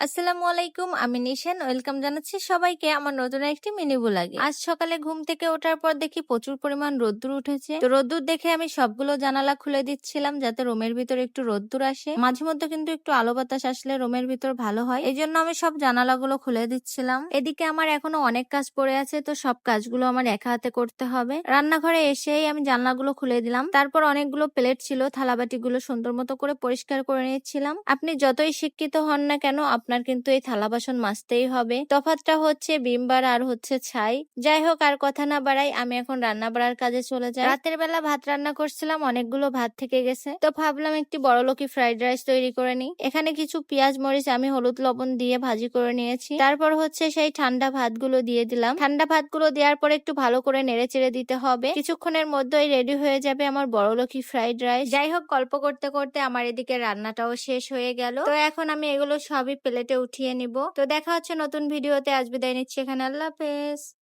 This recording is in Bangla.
আসসালামু আলাইকুম, আমি নিশান। ওয়েলকাম জানাচ্ছি সবাইকে আমার নতুন একটি মিনি ব্লগে। আজ সকালে ঘুম থেকে ওঠার পর দেখি প্রচুর পরিমাণ রোদ্দুর উঠেছে। তো রোদ্দুর দেখে আমি সবগুলো জানালা খুলে দিচ্ছিলাম যাতে রুমের ভিতরে একটু রোদ্দুর আসে। মাঝে মধ্যে কিন্তু একটু আলো বাতাস আসলে রুমের ভিতর ভালো হয়, এই জন্য আমি সব জানালাগুলো খুলে দিচ্ছিলাম। এদিকে আমার এখনো অনেক কাজ পড়ে আছে, তো সব কাজগুলো আমার একা হাতে করতে হবে। রান্নাঘরে এসেই আমি জানলাগুলো খুলে দিলাম। তারপর অনেকগুলো প্লেট ছিল, থালাবাটিগুলো সুন্দর মতো করে পরিষ্কার করে নিচ্ছিলাম। আপনি যতই শিক্ষিত হন না কেন, আপনার কিন্তু এই থালা বাসন মাজতেই হবে। তফাৎটা হচ্ছে ভিমবার আর হচ্ছে ছাই। যাই হোক, আর কথা না বাড়াই, আমি এখন রান্না বাড়ার কাজে চলে যাই। রাতের বেলা ভাত রান্না করছিলাম, অনেকগুলো ভাত থেকে গেছে, তো ভাবলাম একটি বড়লোকি ফ্রাইড রাইস তৈরি করে নিই। এখানে কিছু পেঁয়াজ মরিচ আমি হলুদ লবণ দিয়ে ভাজি করে নিয়েছি। তারপর হচ্ছে সেই ঠান্ডা ভাতগুলো দিয়ে দিলাম। ঠান্ডা ভাতগুলো দেওয়ার পরে একটু ভালো করে নেড়ে চেড়ে দিতে হবে। কিছুক্ষণের মধ্যেই রেডি হয়ে যাবে আমার বড়লোকি ফ্রাইড রাইস। যাই হোক, গল্প করতে করতে আমার এদিকে রান্নাটাও শেষ হয়ে গেল। তো এখন আমি এগুলো সবই প্লেটে উঠিয়ে নিব। তো দেখা হচ্ছে নতুন ভিডিওতে। আজ বিদায় নিচ্ছি এখানে। আল্লাহ হাফেজ।